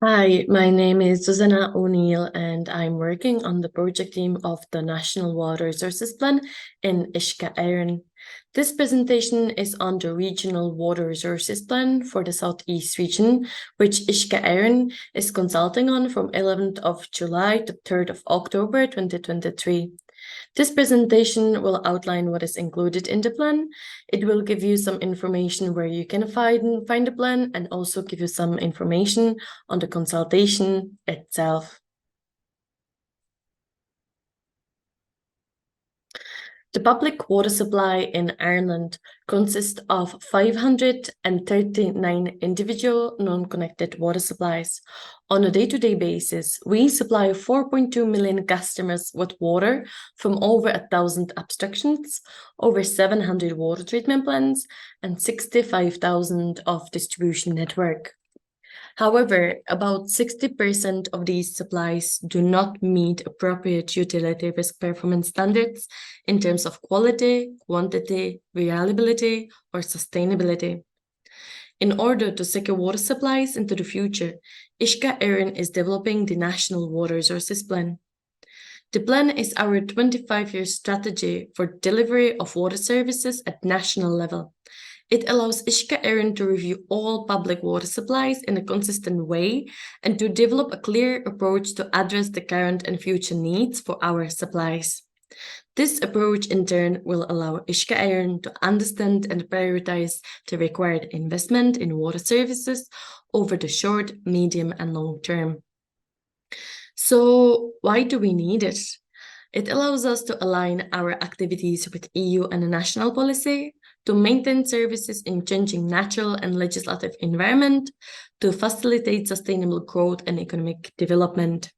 Hi, my name is Susanna O'Neill, and I'm working on the project team of the National Water Resources Plan in Uisce Éireann. This presentation is on the Regional Water Resources Plan for the South East region, which Uisce Éireann is consulting on from 11th of July to 3rd of October 2023. This presentation will outline what is included in the plan. It will give you some information where you can find the plan and also give you some information on the consultation itself. The public water supply in Ireland consists of 539 individual non-connected water supplies. On a day-to-day basis, we supply 4.2 million customers with water from over 1,000 abstractions, over 700 water treatment plants, and 65,000 of distribution network. However, about 60% of these supplies do not meet appropriate utility risk performance standards in terms of quality, quantity, reliability, or sustainability. In order to secure water supplies into the future, Uisce Éireann is developing the National Water Resources Plan. The plan is our 25-year strategy for delivery of water services at national level. It allows Uisce Éireann to review all public water supplies in a consistent way and to develop a clear approach to address the current and future needs for our supplies. This approach, in turn, will allow Uisce Éireann to understand and prioritize the required investment in water services over the short, medium, and long term. So, why do we need it? It allows us to align our activities with EU and national policy, to maintain services in changing natural and legislative environment, to facilitate sustainable growth and economic development.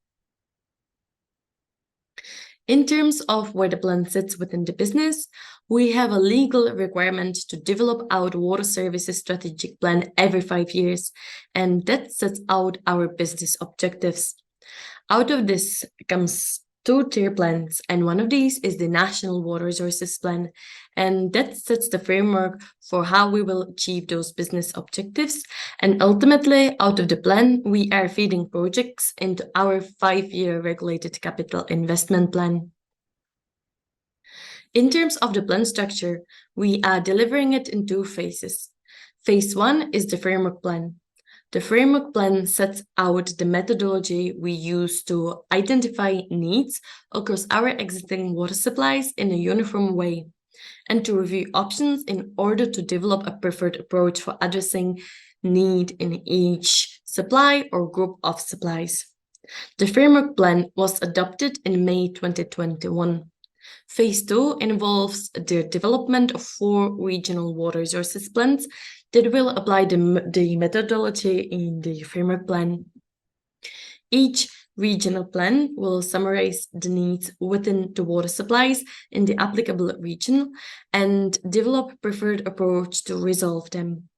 In terms of where the plan sits within the business, we have a legal requirement to develop our water services strategic plan every 5 years, and that sets out our business objectives. Out of this comes 2-tier plans, and one of these is the National Water Resources Plan, and that sets the framework for how we will achieve those business objectives. And ultimately, out of the plan, we are feeding projects into our 5-year regulated capital investment plan. In terms of the plan structure, we are delivering it in 2 phases. Phase 1 is the framework plan. The framework plan sets out the methodology we use to identify needs across our existing water supplies in a uniform way and to review options in order to develop a preferred approach for addressing need in each supply or group of supplies. The framework plan was adopted in May 2021. Phase 2 involves the development of 4 regional water resources plans that will apply the methodology in the framework plan. Each regional plan will summarize the needs within the water supplies in the applicable region and develop a preferred approach to resolve them.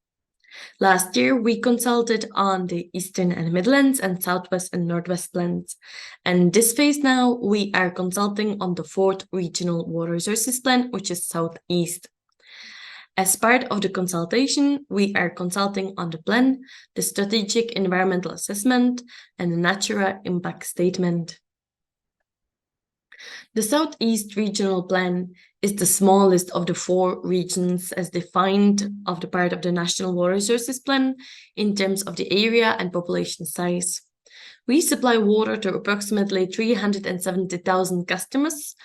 Last year, we consulted on the Eastern and Midlands and Southwest and Northwest plans. And this phase now, we are consulting on the 4th Regional Water Resources Plan, which is South East. As part of the consultation, we are consulting on the plan, the Strategic Environmental Assessment, and the Natura Impact Statement. The Southeast Regional Plan is the smallest of the 4 regions as defined of the part of the National Water Resources Plan in terms of the area and population size. We supply water to approximately 370,000 customers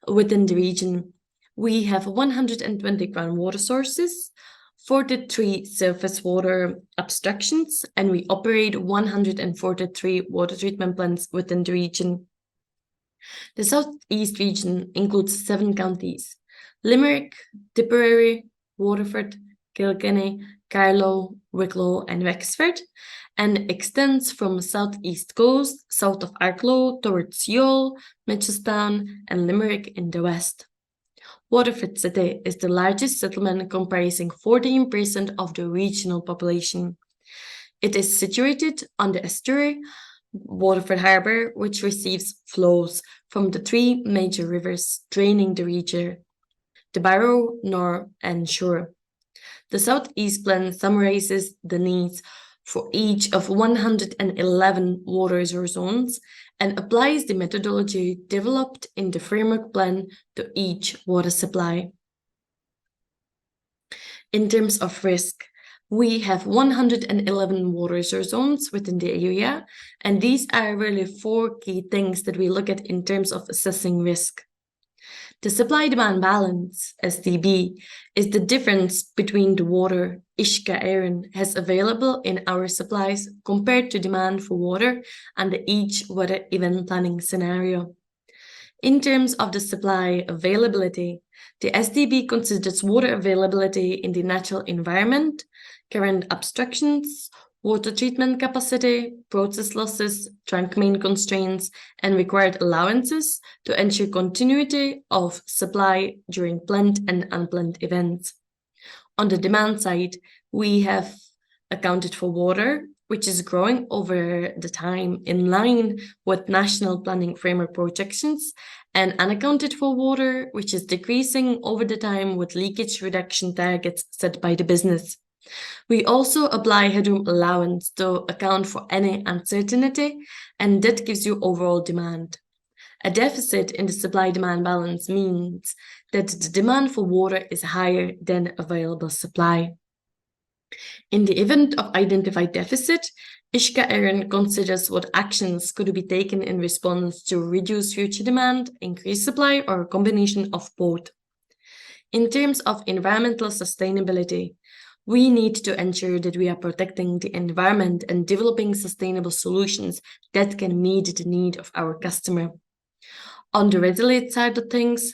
within the region. We have 120 groundwater sources, 43 surface water abstractions, and we operate 143 water treatment plants within the region. The Southeast region includes 7 counties: Limerick, Tipperary, Waterford, Kilkenny, Carlow, Wicklow, and Wexford, and extends from southeast coast, south of Arklow, towards Youghal, Mitchelstown, and Limerick in the west. Waterford City is the largest settlement, comprising 14% of the regional population. It is situated on the estuary Waterford Harbour, which receives flows from the 3 major rivers draining the region: the Barrow, Nore, and Suir. The Southeast Plan summarizes the needs for each of 111 water resource zones and applies the methodology developed in the framework plan to each water supply. In terms of risk, we have 111 water resource zones within the area, and these are really 4 key things that we look at in terms of assessing risk. The supply-demand balance, SDB, is the difference between the water Uisce Éireann has available in our supplies compared to demand for water under each water event planning scenario. In terms of the supply availability, the SDB considers water availability in the natural environment, current obstructions, water treatment capacity, process losses, trunk main constraints, and required allowances to ensure continuity of supply during planned and unplanned events. On the demand side, we have accounted for water, which is growing over the time in line with national planning framework projections, and unaccounted for water, which is decreasing over the time with leakage reduction targets set by the business. We also apply headroom allowance to account for any uncertainty, and that gives you overall demand. A deficit in the supply-demand balance means that the demand for water is higher than available supply. In the event of identified deficit, Uisce Éireann considers what actions could be taken in response to reduce future demand, increase supply, or a combination of both. In terms of environmental sustainability, we need to ensure that we are protecting the environment and developing sustainable solutions that can meet the need of our customer. On the resilient side of things,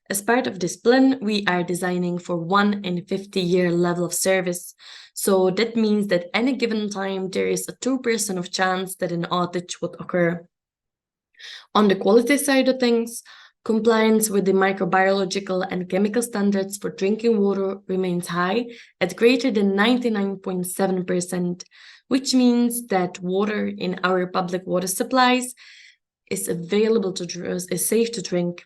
as part of this plan, we are designing for 1 in 50-year level of service. So that means that any given time, there is a 2% of chance that an outage would occur. On the quality side of things, compliance with the microbiological and chemical standards for drinking water remains high at greater than 99.7%, which means that water in our public water supplies is available is safe to drink.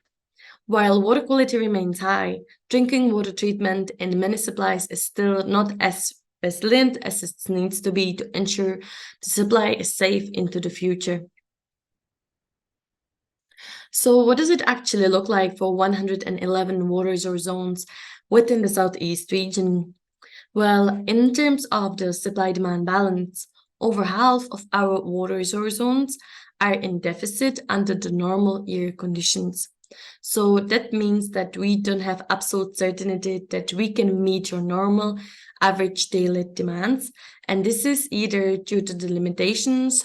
While water quality remains high, drinking water treatment in many supplies is still not as resilient as it needs to be to ensure the supply is safe into the future. So what does it actually look like for 111 water resource zones within the Southeast region? Well, in terms of the supply-demand balance, over half of our water resource zones are in deficit under the normal year conditions. So that means that we don't have absolute certainty that we can meet your normal average daily demands, and this is either due to the limitations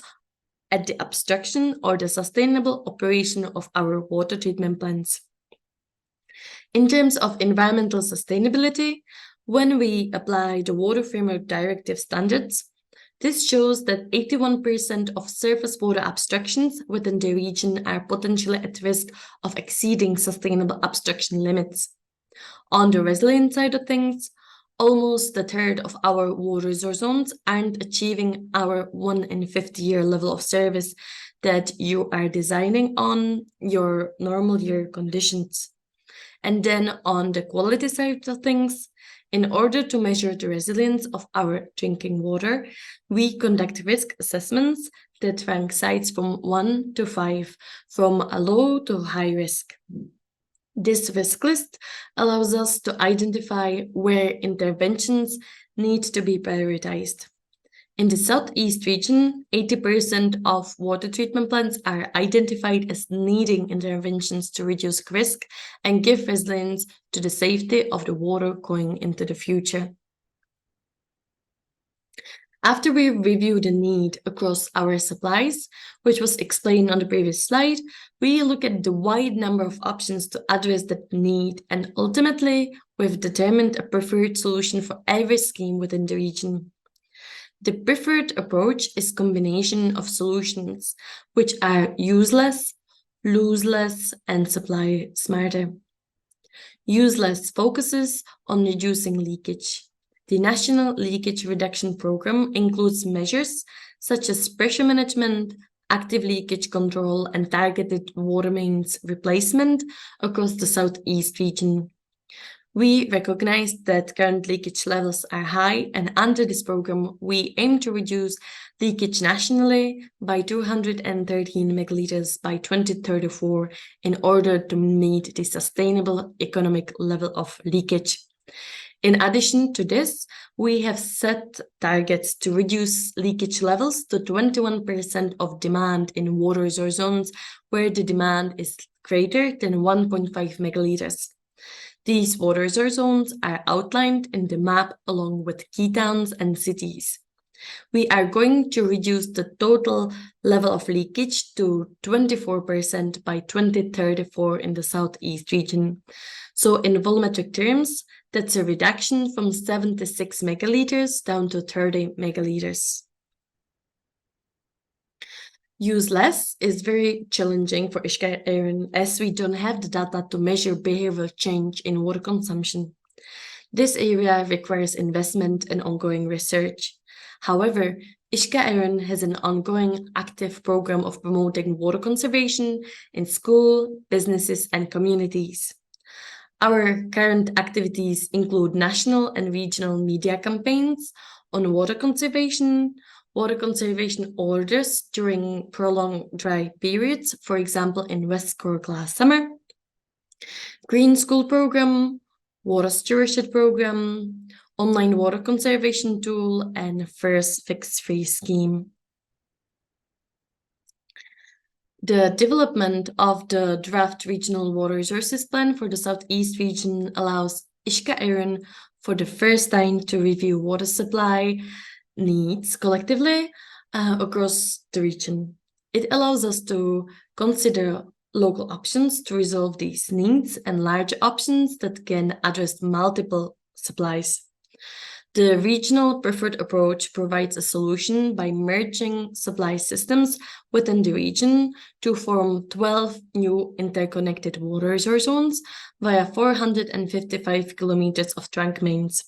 at the obstruction or the sustainable operation of our water treatment plants. In terms of environmental sustainability, when we apply the Water Framework Directive standards, this shows that 81% of surface water obstructions within the region are potentially at risk of exceeding sustainable obstruction limits. On the resilient side of things, almost a third of our water resource zones aren't achieving our 1 in 50-year level of service that you are designing on your normal year conditions. And then on the quality side of things, in order to measure the resilience of our drinking water, we conduct risk assessments that rank sites from 1 to 5, from a low to high risk. This risk list allows us to identify where interventions need to be prioritized. In the Southeast region, 80% of water treatment plants are identified as needing interventions to reduce risk and give resilience to the safety of the water going into the future. After we review the need across our supplies, which was explained on the previous slide, we look at the wide number of options to address that need, and ultimately, we've determined a preferred solution for every scheme within the region. The preferred approach is a combination of solutions, which are useless, lose-less, and supply smarter. Useless focuses on reducing leakage. The National Leakage Reduction Program includes measures such as pressure management, active leakage control, and targeted water mains replacement across the Southeast region. We recognize that current leakage levels are high, and under this program, we aim to reduce leakage nationally by 213 megaliters by 2034 in order to meet the sustainable economic level of leakage. In addition to this, we have set targets to reduce leakage levels to 21% of demand in water resource zones where the demand is greater than 1.5 megaliters. These water resource zones are outlined in the map along with key towns and cities. We are going to reduce the total level of leakage to 24% by 2034 in the Southeast region. So in volumetric terms, that's a reduction from 76 megaliters down to 30 megaliters. Use less is very challenging for Uisce Éireann as we don't have the data to measure behavioral change in water consumption. This area requires investment and ongoing research. However, Uisce Éireann has an ongoing active program of promoting water conservation in school, businesses, and communities. Our current activities include national and regional media campaigns on water conservation orders during prolonged dry periods, for example, in West Cork last summer, Green School Program, Water Stewardship Program, Online Water Conservation Tool, and First Fix Free Scheme. The development of the draft Regional Water Resources Plan for the Southeast region allows Uisce Éireann for the first time to review water supply needs collectively across the region. It allows us to consider local options to resolve these needs and large options that can address multiple supplies. The regional preferred approach provides a solution by merging supply systems within the region to form 12 new interconnected water resource zones via 455 kilometers of trunk mains,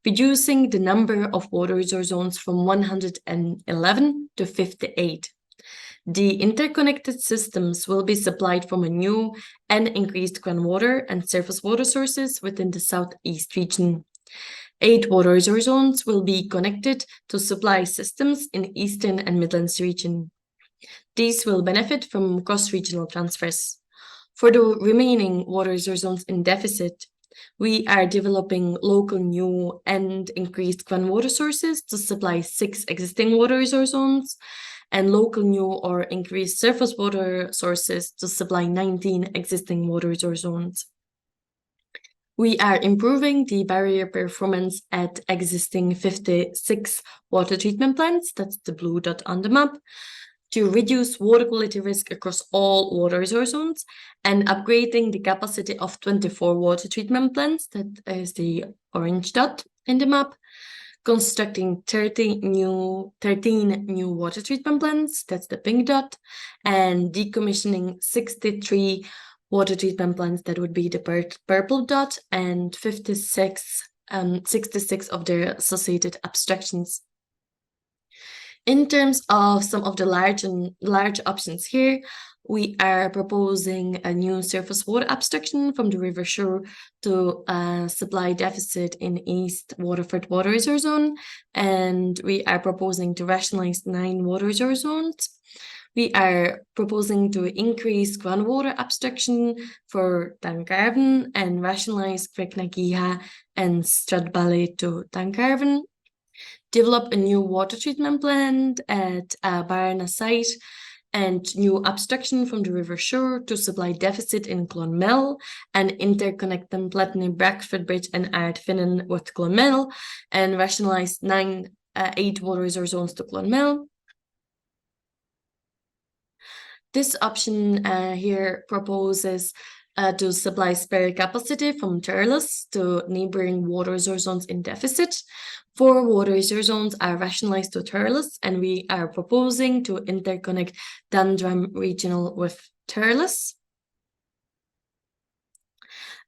reducing the number of water resource zones from 111 to 58. The interconnected systems will be supplied from a new and increased groundwater and surface water sources within the Southeast region. 8 water resource zones will be connected to supply systems in Eastern and Midlands region. These will benefit from cross-regional transfers. For the remaining water resource zones in deficit, we are developing local new and increased groundwater sources to supply 6 existing water resource zones and local new or increased surface water sources to supply 19 existing water resource zones. We are improving the barrier performance at existing 56 water treatment plants, that's the blue dot on the map, to reduce water quality risk across all water resource zones, and upgrading the capacity of 24 water treatment plants, that is the orange dot in the map, constructing 13 new water treatment plants, that's the pink dot, and decommissioning 63 water treatment plants, that would be the purple dot, and 66 of their associated abstractions. In terms of some of the large options here, we are proposing a new surface water abstraction from the River Shore to supply deficit in East Waterford Water Resource Zone, and we are proposing to rationalize 9 water resource zones. We are proposing to increase groundwater abstraction for Dungarvan and rationalize Craignagiha and Stradbally to Dungarvan. Develop a new water treatment plant at Barna site and new abstraction from the River Shore to supply deficit in Clonmel and interconnect them Platinum Brackford Bridge and Ardfinnan with Clonmel and rationalize 8 water resource zones to Clonmel. This option here proposes to supply spare capacity from Turles to neighboring water resource zones in deficit. 4 water resource zones are rationalized to Turles, and we are proposing to interconnect Dundrum Regional with Turles.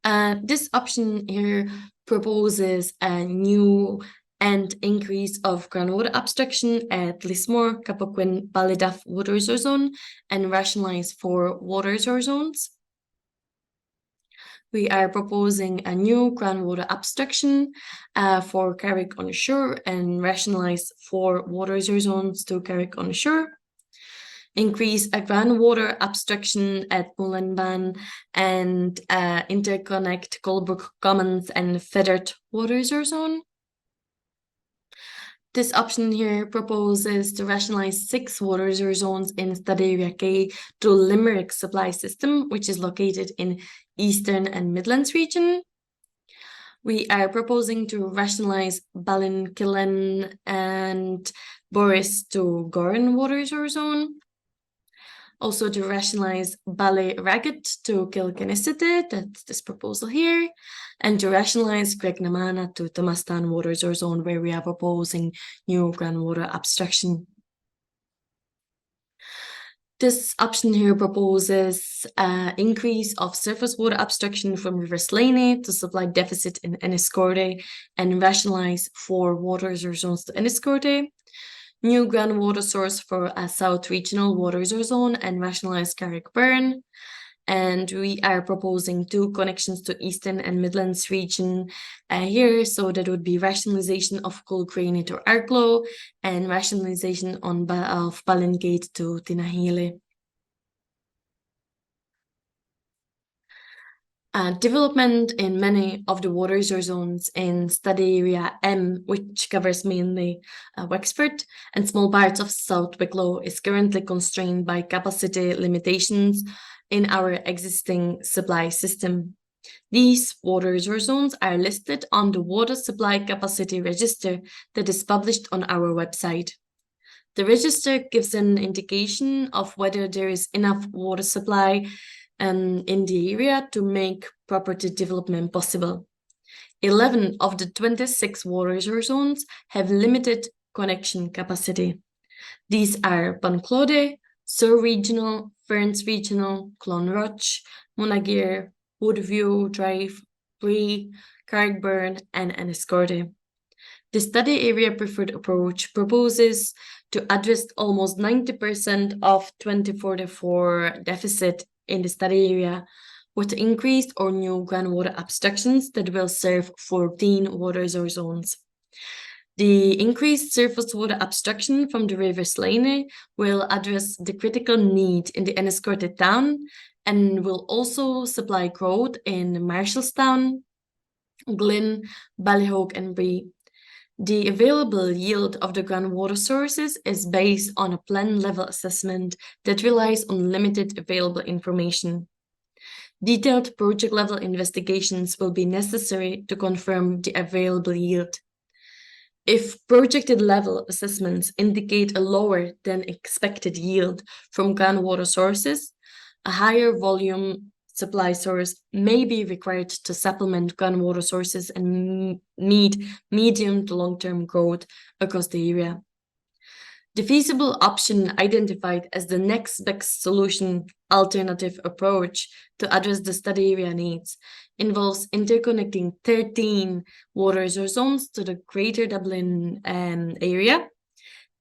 This option here proposes a new and increase of groundwater abstraction at Lismore, Capoquin, Ballyduff water resource zone and rationalize 4 water resource zones. we are proposing a new groundwater abstraction for Carrick on shore and rationalize 4 water reserve zones to Carrick on shore. Increase a groundwater abstraction at Moulin and interconnect Colebrook Commons and Feathered water reserve zone. This option here proposes to rationalize 6 water reserve zones in Study Area K to Limerick supply system, which is located in Eastern and Midlands region. We are proposing to rationalize Ballinkillen and Boris to Goran water reserve zone. Also to rationalize Ballyragget to Kilkennisset, that's this proposal here, and to rationalize Gregnamana to Tamastan water reserve zone, where we are proposing new groundwater abstraction. This option here proposes increase of surface water abstraction from River Slaney to supply deficit in Enniscorthy and rationalize 4 water reserve zones to Enniscorthy. New groundwater source for a South Regional Water Reserve Zone and rationalize Carrickburn. And we are proposing 2 connections to Eastern and Midlands region here. So that would be rationalization of Colgrane to Arklow and rationalization of Ballingate to Tinahely. Development in many of the water reserve zones in Study Area M, which covers mainly Wexford and small parts of South Wicklow, is currently constrained by capacity limitations in our existing supply system. These water reserve zones are listed on the Water Supply Capacity Register that is published on our website. The register gives an indication of whether there is enough water supply in the area to make property development possible. 11 of the 26 water reserve zones have limited connection capacity. These are Bunclode, Sur Regional, Ferns Regional, Clonroch, Monagir, Woodview Drive, Bree, Carrickburn, and Enniscorthy. The study area preferred approach proposes to address almost 90% of 2044 deficit in the study area with increased or new groundwater abstractions that will serve 14 water reserve zones. The increased surface water abstraction from the River Slaney will address the critical need in the Enniscorthy town and will also supply growth in Marshallstown, Glynn, Ballyhogue, and Bree. The available yield of the groundwater sources is based on a plan level assessment that relies on limited available information. Detailed project level investigations will be necessary to confirm the available yield. If projected level assessments indicate a lower than expected yield from groundwater sources, a higher volume supply source may be required to supplement groundwater sources and meet medium to long-term growth across the area. The feasible option identified as the next best solution alternative approach to address the study area needs involves interconnecting 13 water reserve zones to the Greater Dublin area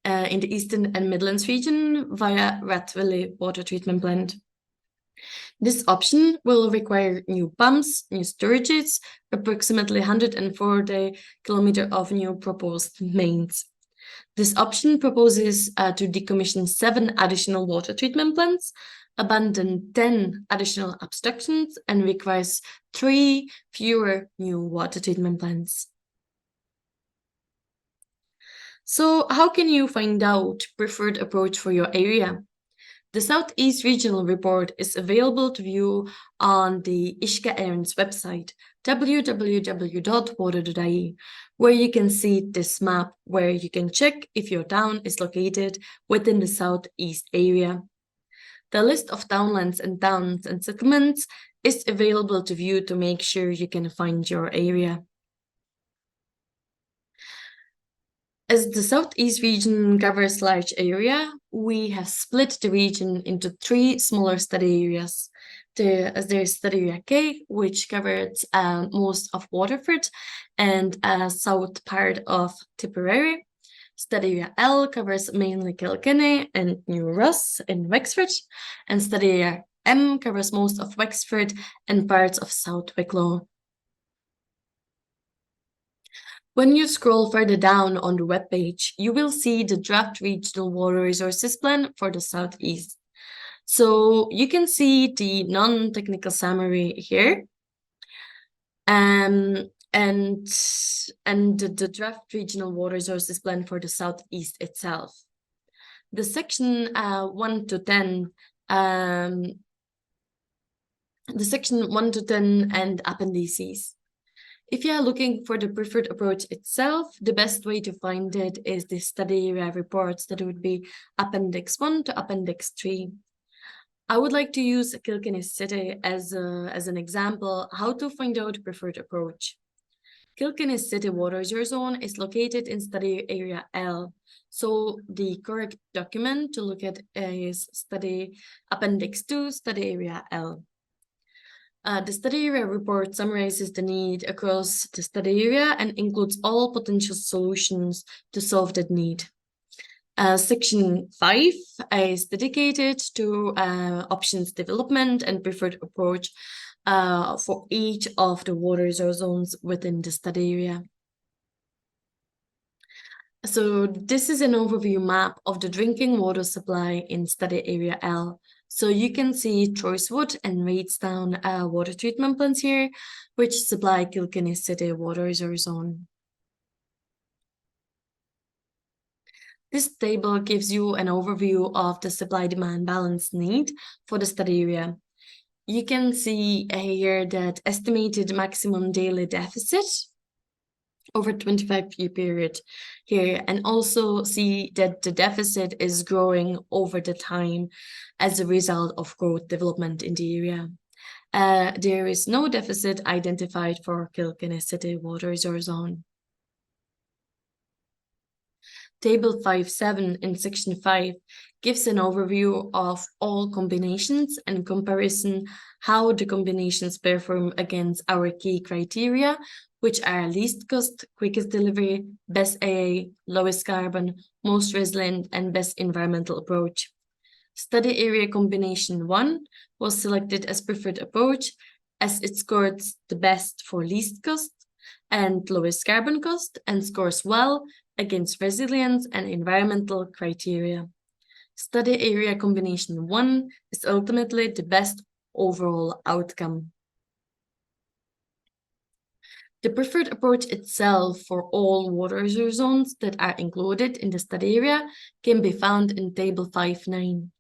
in the Eastern and Midlands region via Rathvilly water treatment plant. This option will require new pumps, new storages, approximately 140 kilometers of new proposed mains. This option proposes to decommission 7 additional water treatment plants, abandon 10 additional abstractions, and requires 3 fewer new water treatment plants. So how can you find out preferred approach for your area? The South East Regional Report is available to view on the Uisce Éireann's website, www.water.ie, where you can see this map where you can check if your town is located within the South East area. The list of townlands and towns and settlements is available to view to make sure you can find your area. As the Southeast region covers large area, we have split the region into 3 smaller study areas. There's Study Area K, which covers most of Waterford and south part of Tipperary. Study Area L covers mainly Kilkenny and New Ross in Wexford, and Study Area M covers most of Wexford and parts of South Wicklow. When you scroll further down on the webpage, you will see the draft regional water resources plan for the South East. So you can see the non-technical summary here. And the draft regional water resources plan for the Southeast itself. The section 1 to 10, the section 1 to 10 and appendices. If you are looking for the preferred approach itself, the best way to find it is the study area reports that would be Appendix 1 to Appendix 3. I would like to use Kilkenny City as an example how to find out preferred approach. Kilkenny City Water Resource Zone is located in Study Area L. So the correct document to look at is Appendix 2, Study Area L. The study area report summarizes the need across the study area and includes all potential solutions to solve that need. Section 5 is dedicated to options development and preferred approach for each of the water resource zones within the study area. So this is an overview map of the drinking water supply in study area L. So you can see Troyeswood and Raidstown water treatment plants here, which supply Kilkenny City water resource zone. This table gives you an overview of the supply-demand balance need for the study area. You can see here that estimated maximum daily deficit over 25-year period here, and also see that the deficit is growing over the time as a result of growth development in the area. There is no deficit identified for Kilkenny City water resource zone. Table 5.7 in section 5 gives an overview of all combinations and comparison how the combinations perform against our key criteria, which are least cost, quickest delivery, best AA, lowest carbon, most resilient, and best environmental approach. Study area combination 1 was selected as preferred approach as it scores the best for least cost and lowest carbon cost and scores well against resilience and environmental criteria. Study area combination 1 is ultimately the best overall outcome. The preferred approach itself for all water resource zones that are included in the study area can be found in Table 5.9.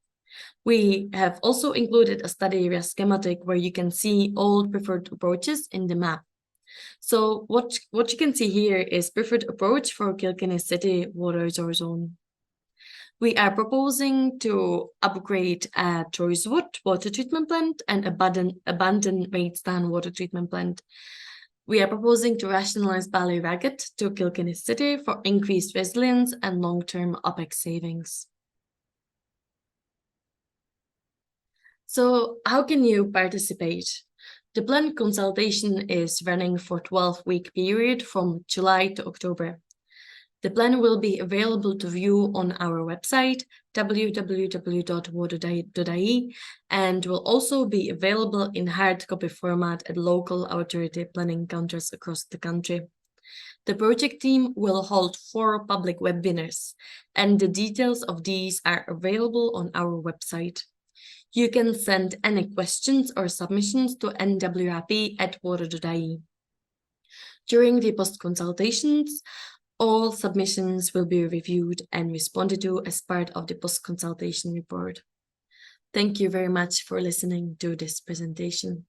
We have also included a study area schematic where you can see all preferred approaches in the map. So what you can see here is preferred approach for Kilkenny City water resource zone. We are proposing to upgrade Troyeswood water treatment plant and abandon Raidstown water treatment plant. We are proposing to rationalize Ballyraggett to Kilkenny City for increased resilience and long-term OPEX savings. So how can you participate? The plan consultation is running for a 12-week period from July to October. The plan will be available to view on our website, www.water.ie, and will also be available in hard copy format at local authority planning counters across the country. The project team will hold 4 public webinars, and the details of these are available on our website. You can send any questions or submissions to nwrp@water.ie. During the post-consultations, all submissions will be reviewed and responded to as part of the post-consultation report. Thank you very much for listening to this presentation.